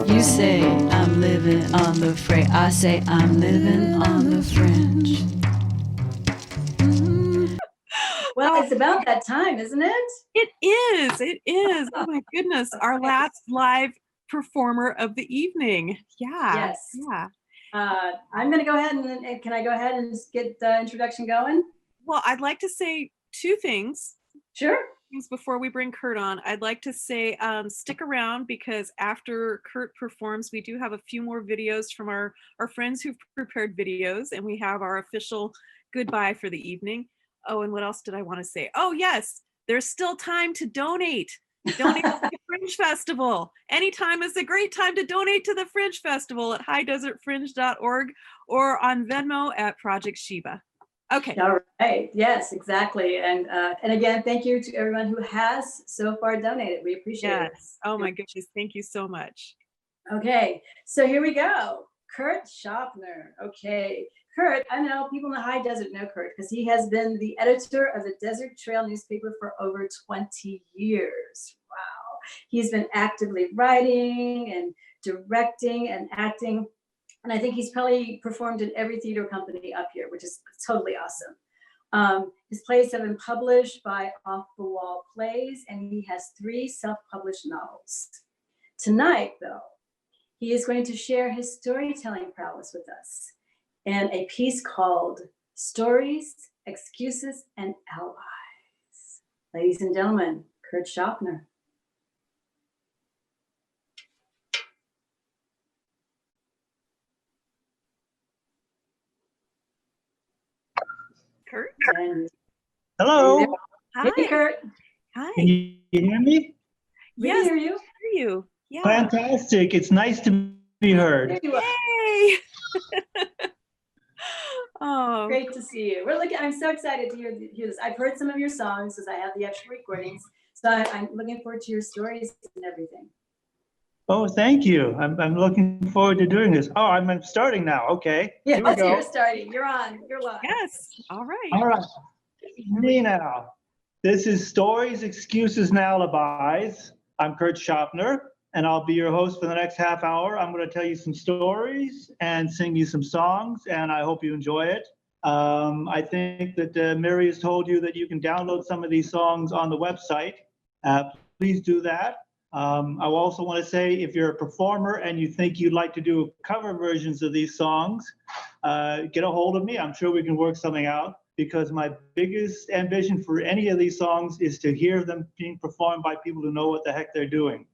You say I'm living on the fringe. I say I'm living on the fringe. Well, it's about that time, isn't it? It is. It is. Oh my goodness. Our last live performer of the evening. Yeah. Yes. Yeah. I'm going to go ahead and can I go ahead and just get the introduction going? Well, I'd like to say two things. Sure. Before we bring Kurt on, I'd like to say stick around, because after Kurt performs, we do have a few more videos from our friends who've prepared videos, and we have our official goodbye for the evening. Oh, and what else did I want to say? Oh, yes, there's still time to donate. Donate to the Fringe Festival. Anytime is a great time to donate to the Fringe Festival at highdesertfringe.org or on Venmo at Project Shiva. Okay. All right. Yes, exactly. And again, thank you to everyone who has so far donated. We appreciate it. Yes. Oh my goodness. Thank you so much. Okay. So here we go. Kurt Schauppner. Okay. Kurt, I know people in the high desert know Kurt because he has been the editor of the Desert Trail newspaper for over 20 years. Wow. He's been actively writing and directing and acting. And I think he's probably performed in every theater company up here, which is totally awesome. His plays have been published by Off the Wall Plays, and he has 3 self-published novels. Tonight, though, he is going to share his storytelling prowess with us in a piece called Stories, Excuses, and Alibis. Ladies and gentlemen, Kurt Schauppner. Kurt? Hello. Hi. Hey, Kurt. Hi. Can you hear me? We Yes, can hear you. I hear you. Yeah. Fantastic. It's nice to be heard. There you are. Yay. Oh, Great to see you. I'm so excited to hear this. I've heard some of your songs because I have the extra recordings. So I'm looking forward to your stories and everything. Oh, thank you. I'm looking forward to doing this. Oh, I'm starting now. Okay. Yeah, Here we go. you're starting. You're on. You're live. yes. All right. All right. Me now. This is Stories, Excuses, and Alibis. I'm Kurt Schauppner, and I'll be your host for the next half hour. I'm going to tell you some stories and sing you some songs, and I hope you enjoy it. I think that Mary has told you that you can download some of these songs on the website. Please do that. I also want to say, if you're a performer and you think you'd like to do cover versions of these songs, get a hold of me. I'm sure we can work something out, because my biggest ambition for any of these songs is to hear them being performed by people who know what the heck they're doing.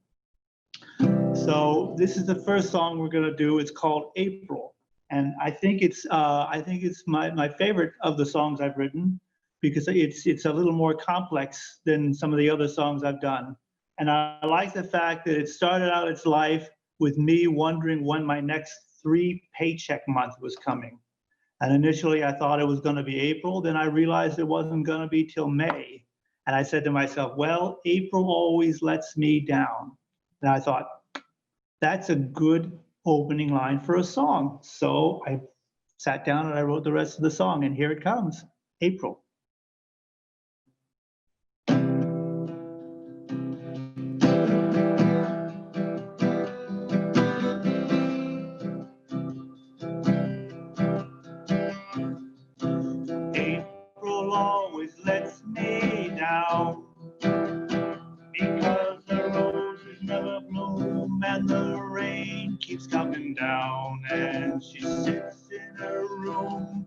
So this is the first song we're going to do. It's called April. And I think it's my favorite of the songs I've written, because it's a little more complex than some of the other songs I've done. And I like the fact that it started out its life with me wondering when my next 3 paycheck month was coming. And initially I thought it was going to be April. Then I realized it wasn't going to be till May. And I said to myself, well, April always lets me down. And I thought, that's a good opening line for a song. So I sat down and I wrote the rest of the song, and here it comes, April. April always lets me down, because the roses never bloom and the rain keeps coming down, and she sits in her room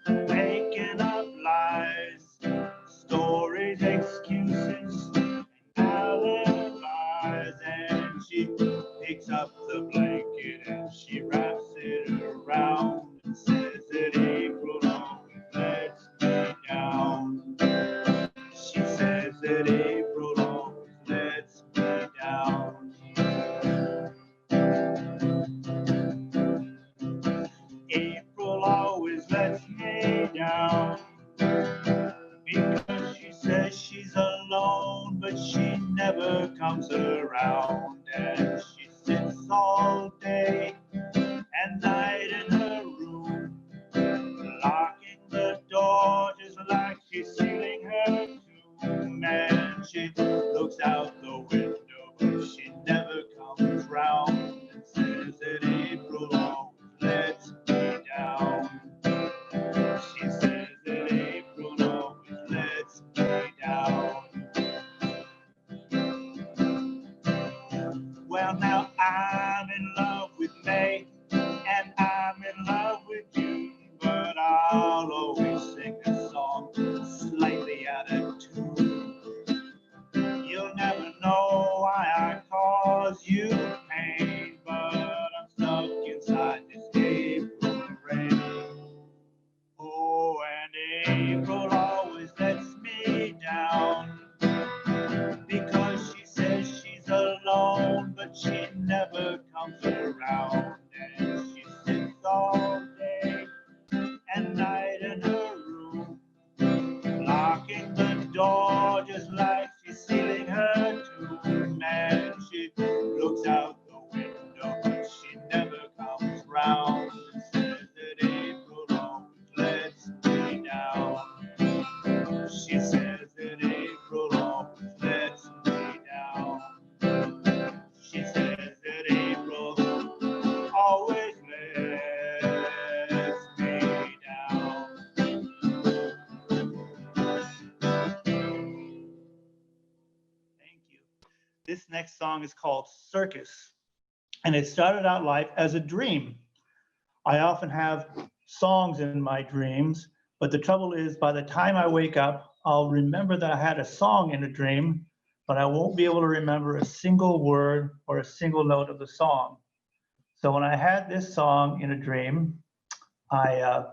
making up lies, stories, excuses, and alibis. And she picks up the blanket and she wraps it around and says that April always lets me down. She says that April always lets me down. April always lets me down, because she says she's alone, but she never comes around. And she sits all day and night in her room, locking the door just like she's sealing her tomb. And she looks looks out the window, but she never comes round and says that April always lets me down. She says that April always lets me down. Well, now I'm in love with May, and I'm in love with you, but I'll always sing a song slightly out of tune. You'll never know why I cause you pain, but I'm stuck inside this April rain. Oh, and April always lets me down, because she says she's alone, but she never comes around. And she sits all day and night in her room, locking the door just like she's sealing her tomb. And she looks out the window, but she never comes round and says that April always lets me down. She says that April always lets me down. She says that April always lets me down. Thank you. This next song is called Circus, and it started out life as a dream. I often have songs in my dreams, but the trouble is by the time I wake up, I'll remember that I had a song in a dream, but I won't be able to remember a single word or a single note of the song. So when I had this song in a dream, I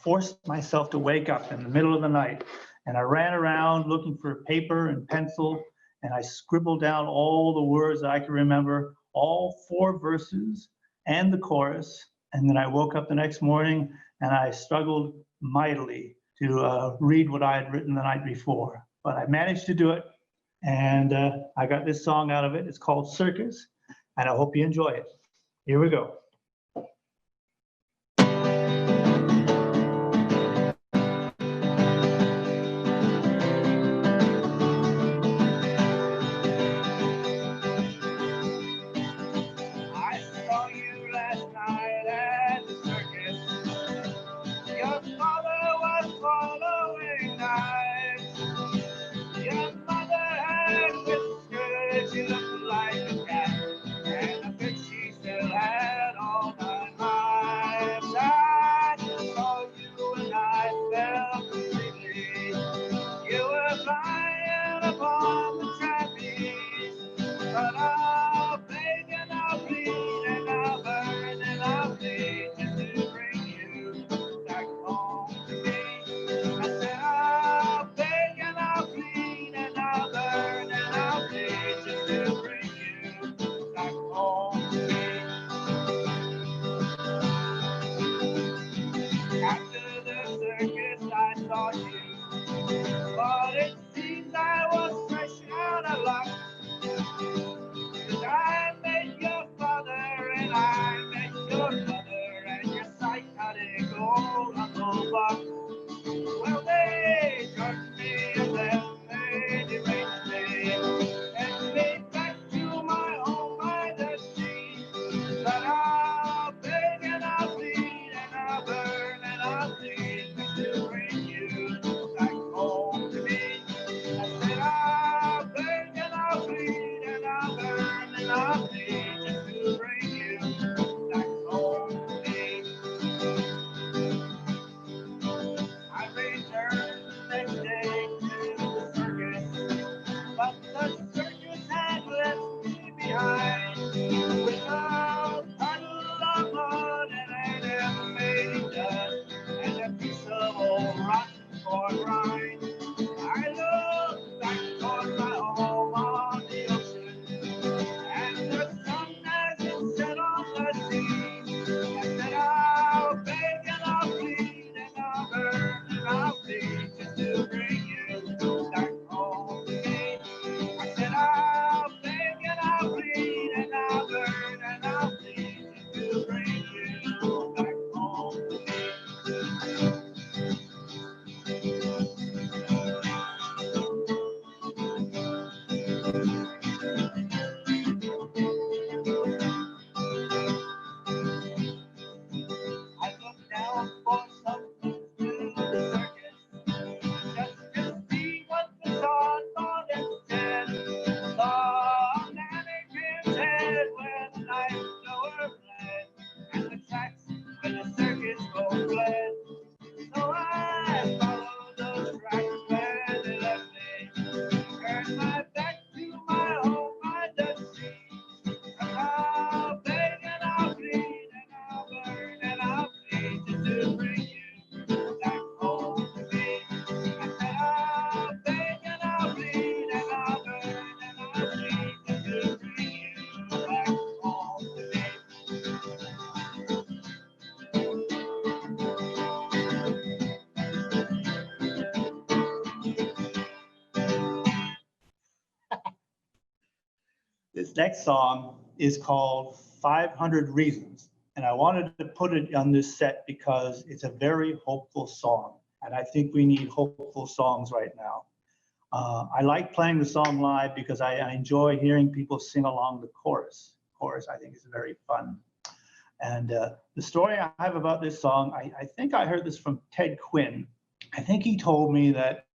forced myself to wake up in the middle of the night, and I ran around looking for paper and pencil, and I scribbled down all the words that I could remember, all 4 verses and the chorus. And then I woke up the next morning and I struggled mightily to read what I had written the night before. But I managed to do it, and I got this song out of it. It's called Circus, and I hope you enjoy it. Here we go. I saw you last night at the circus. Your father was following knives. Your mother had whiskers. She looked like a cat, and I bet she still had all my knives. I saw you and I fell completely. You were flying upon the trapeze, but I'll beg and I'll bleed and I'll burn and I'll bleed just to bring you back home to me. I said I'll beg and I'll bleed and I'll burn and I'll bleed just to This next song is called 500 Reasons. And I wanted to put it on this set because it's a very hopeful song. And I think we need hopeful songs right now. I like playing the song live because I enjoy hearing people sing along the chorus. Chorus, I think, is very fun. And the story I have about this song, I think I heard this from Ted Quinn. I think he told me that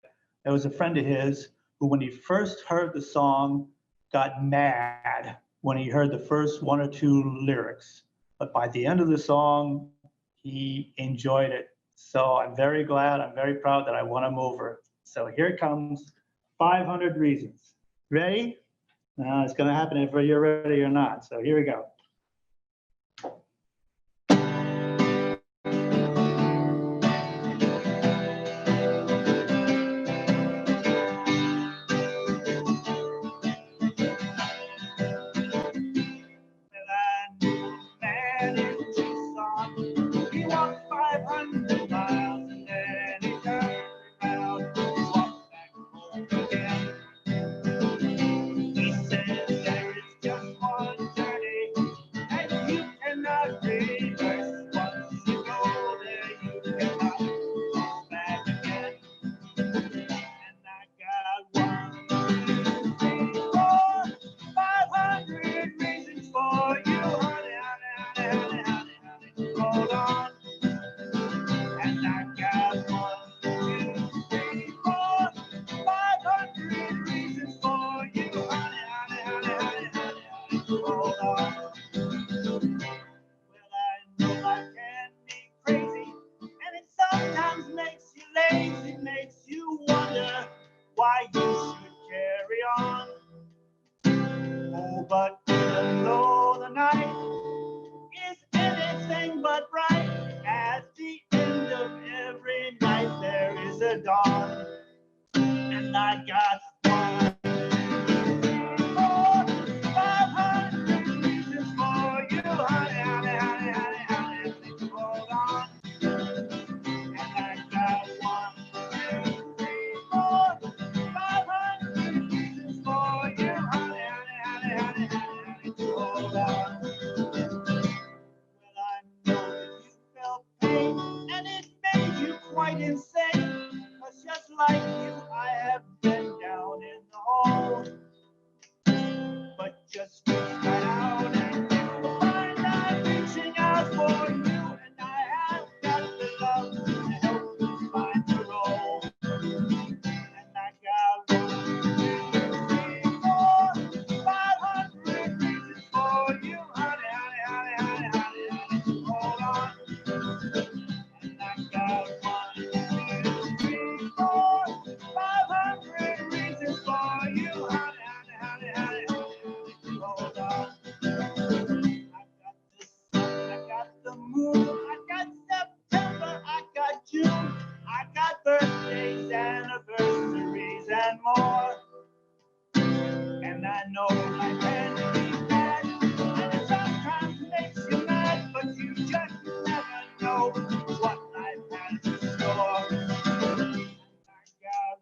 there was a friend of his who, when he first heard the song, got mad when he heard the first one or two lyrics. But by the end of the song, he enjoyed it. So I'm very glad, I'm very proud that I won him over. So here it comes, 500 Reasons. Ready? Now it's gonna happen if you're ready or not. So here we go. But even though the night is anything but bright, at the end of every night there is a dawn. And I got 500 reasons for you, honey, honey, honey, honey, honey, hold on. And I got 500 reasons for you, honey, honey, honey, honey, honey, hold on. Well, I know that you felt pain, and it made you quite insane. 'Cause just like you, I have been down in the hole. But just reach right out and you'll find I'm reaching out for you, and I have got the love to help you find the role. And I got 500 reasons for you, honey, honey, honey, honey, honey, honey, hold on. And I got 500 reasons for you, honey, honey, honey, honey, honey, hold on. I got the sun, I got the moon, I got September, I got June, I got birthdays, anniversaries, and more. And I know life can be bad, and it sometimes makes you mad, but you just never know what life has in store. I got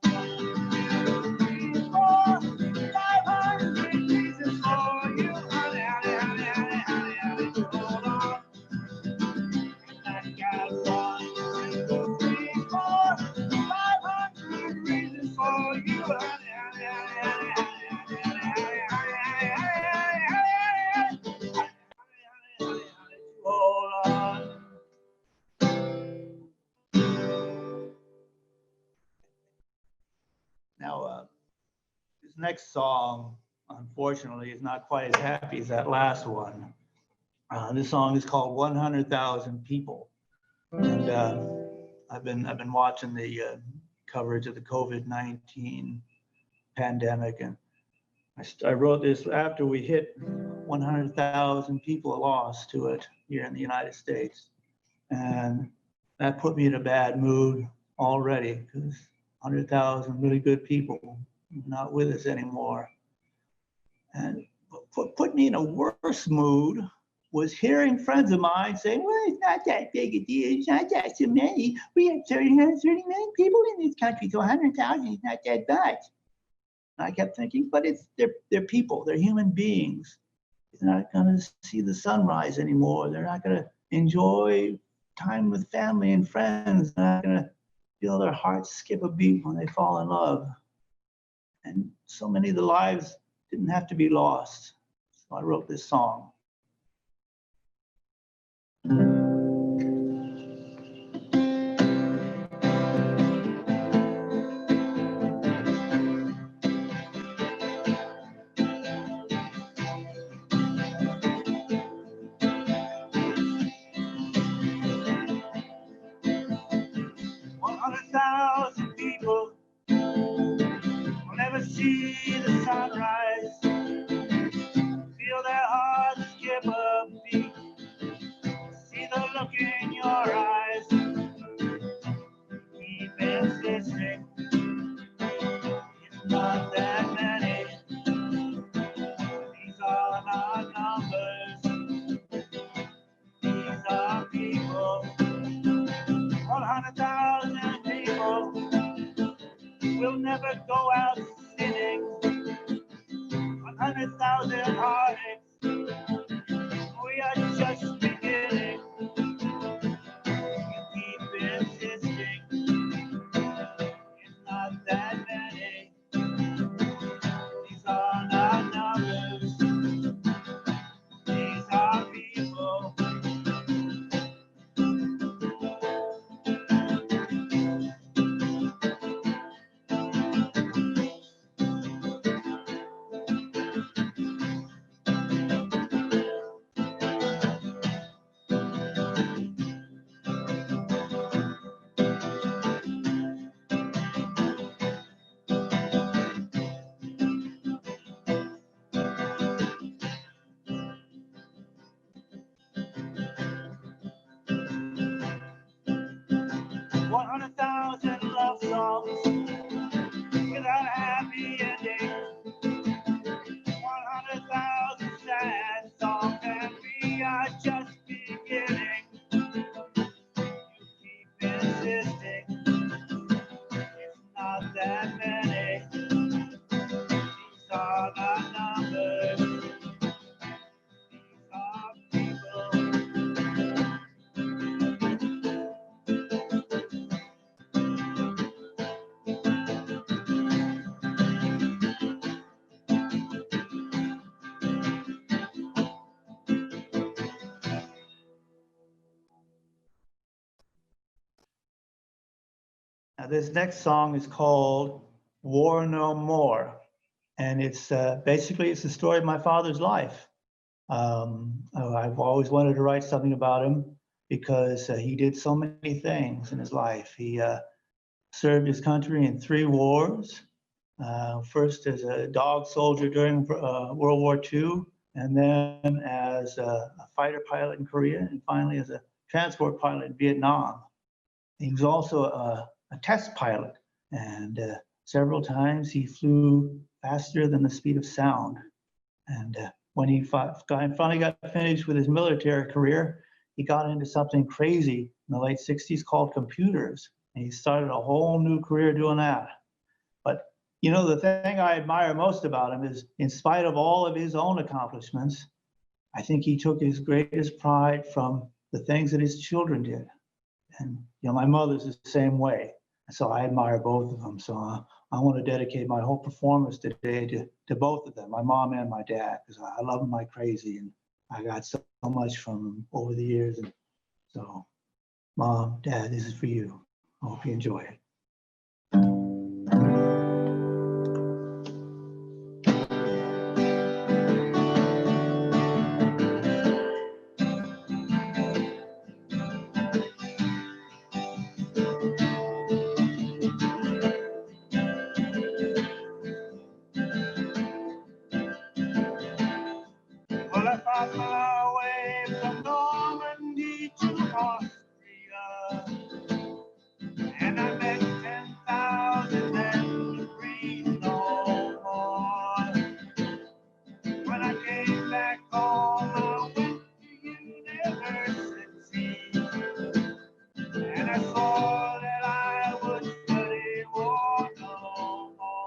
500 reasons for you, honey, honey, honey, honey, honey, honey, hold on. And I got 500 reasons for you, honey, honey, honey, honey, honey, hold on. Now, this next song, unfortunately, is not quite as happy as that last one. This song is called 100,000 People. And I've been watching the coverage of the COVID-19 pandemic, and I wrote this after we hit 100,000 people lost to it here in the United States. And that put me in a bad mood already, because 100,000 really good people not with us anymore. And what put me in a worse mood was hearing friends of mine saying, well, it's not that big a deal, it's not that so many. We have 30 million people in this country, so 100,000 is not that much. I kept thinking, but they're people, they're human beings. They're not going to see the sunrise anymore. They're not going to enjoy time with family and friends. They're not going to feel their hearts skip a beat when they fall in love. And so many of the lives didn't have to be lost. So I wrote this song. People will never see the sunrise, feel their hearts skip a beat, see the look in your eyes, keep insisting, it's not that many, these are not numbers, these are people, 100,000 people will never go out sinning, 100,000 heartaches, we are just beginning. You keep insisting, it's not that many. These are not numbers, these are people. Now, this next song is called War No More. And it's basically, it's the story of my father's life. I've always wanted to write something about him because he did so many things in his life. He served his country in 3 wars. First as a dog soldier during World War II, and then as a fighter pilot in Korea, and finally as a transport pilot in Vietnam. He was also a test pilot, and several times he flew faster than the speed of sound. And when he finally got finished with his military career, he got into something crazy in the late 60s called computers. And he started a whole new career doing that. But you know, the thing I admire most about him is, in spite of all of his own accomplishments, I think he took his greatest pride from the things that his children did. And you know, my mother's the same way. So I admire both of them. So I want to dedicate my whole performance today to both of them, my mom and my dad, because I love them like crazy, and I got so much from them over the years. And so, Mom, Dad, this is for you. I hope you enjoy it. Well, I fought my way from Normandy to Austria, and I met 10,000 men to breathe no more. When I came back home, I went to university, and I swore that I would study war no more.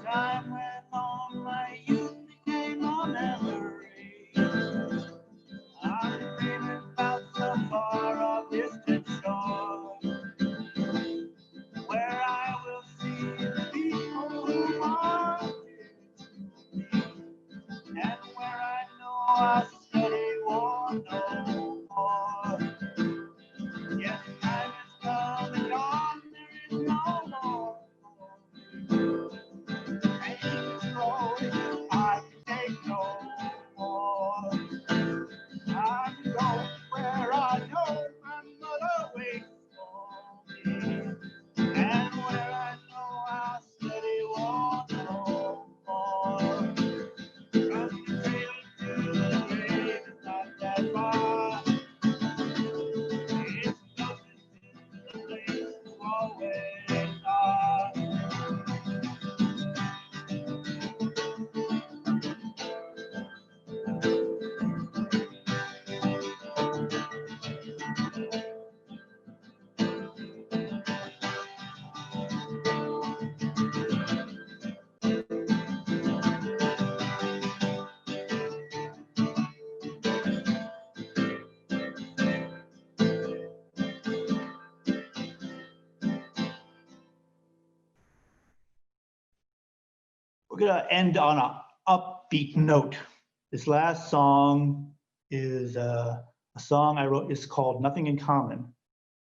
Time went on, my youth became a memory. I'm dreaming about some far off distant shore, where I will see the people who are dear to me, and where I know our steady war no more. Yes, time has come and gone, there is no more. I can take no more. I'm going where I know my mother waits for me, and where I know I'll steady walk no more. From the cradle to the grave is not that far. It's closer to the place you always are. We're gonna end on an upbeat note. This last song is a song I wrote. It's called "Nothing in Common,"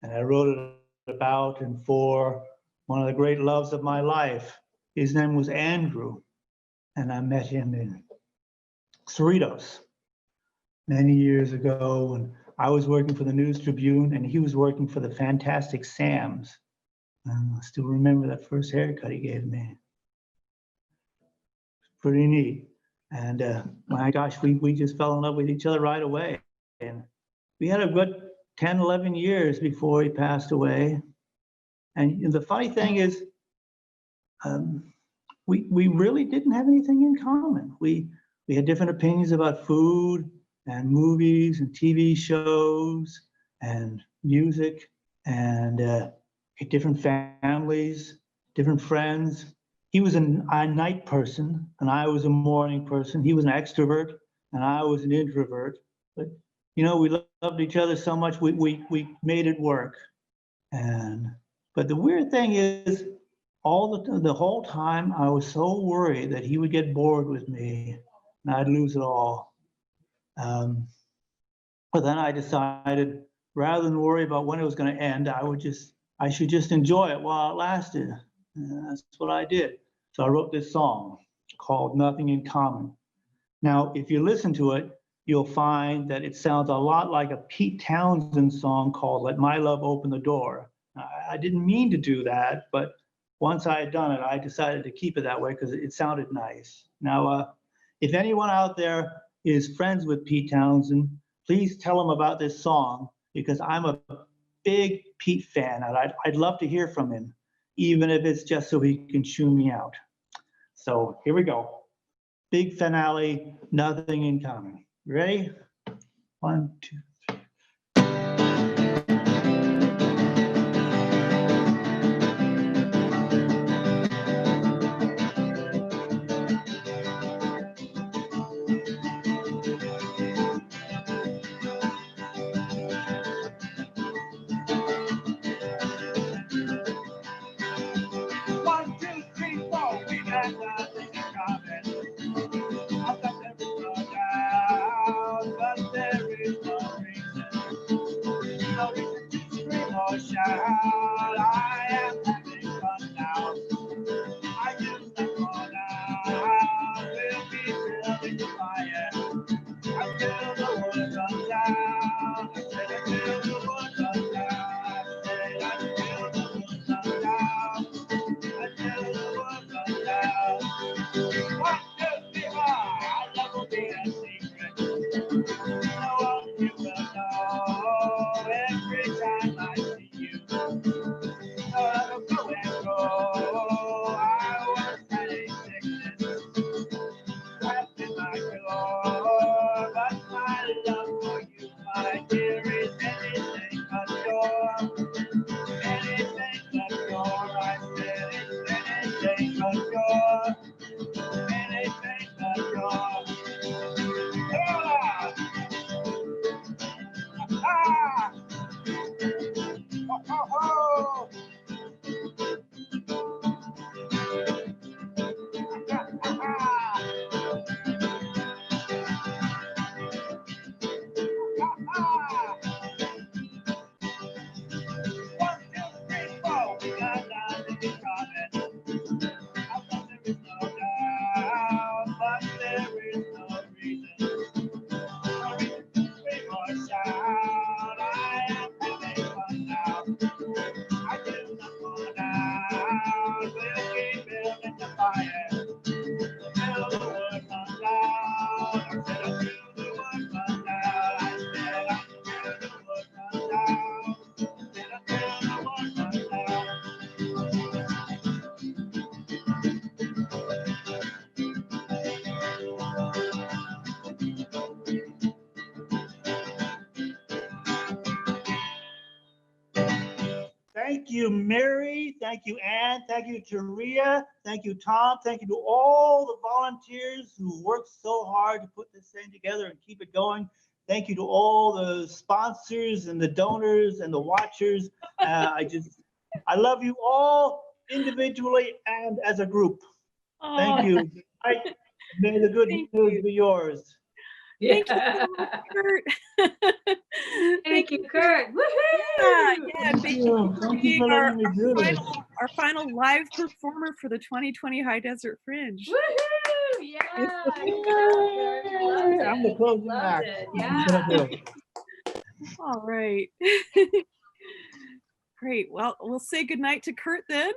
and I wrote it about and for one of the great loves of my life. His name was Andrew, and I met him in Cerritos many years ago when I was working for the News Tribune and he was working for the Fantastic Sam's. And I still remember that first haircut he gave me. Pretty neat. And my gosh, we just fell in love with each other right away. And we had a good 10, 11 years before he passed away. And the funny thing is, we really didn't have anything in common. We had different opinions about food and movies and TV shows and music and different families, different friends. He was a night person and I was a morning person. He was an extrovert and I was an introvert. But you know, we loved each other so much, we made it work. But the weird thing is, the whole time I was so worried that he would get bored with me and I'd lose it all. But then I decided, rather than worry about when it was going to end, I should just enjoy it while it lasted. And that's what I did. So I wrote this song called "Nothing in Common." Now, if you listen to it, you'll find that it sounds a lot like a Pete Townsend song called "Let My Love Open the Door." I didn't mean to do that, but once I had done it, I decided to keep it that way because it sounded nice. Now, if anyone out there is friends with Pete Townsend, please tell him about this song because I'm a big Pete fan and I'd love to hear from him, even if it's just so he can chew me out. So here we go. Big finale, "Nothing in Common." Ready? 1, 2, 3. I am having fun now. I just thought I will be building a fire until the world comes out. I said Thank you, Mary. Thank you, Ann. Thank you, Taria. Thank you, Tom. Thank you to all the volunteers who worked so hard to put this thing together and keep it going. Thank you to all the sponsors and the donors and the watchers. I love you all individually and as a group. Thank you. Good night. May the good news be yours. Yeah. Thank you so much, Kurt. Thank you, Kurt. Yeah, Woohoo! yeah, thank you for Thank you being for our, letting me do this. our final live performer for the 2020 High Desert Fringe. Woohoo! Yeah. Good job, Kurt. Loved I'm the it. closing Loved act. it. What can I Yeah. do? All right. Great. Well, we'll say goodnight to Kurt then.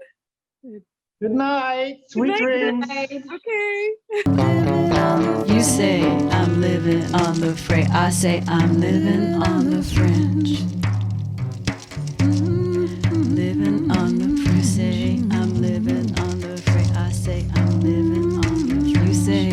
Good night. Sweet night, dreams. Okay. You say I'm living on the fringe. I say I'm living on the fringe.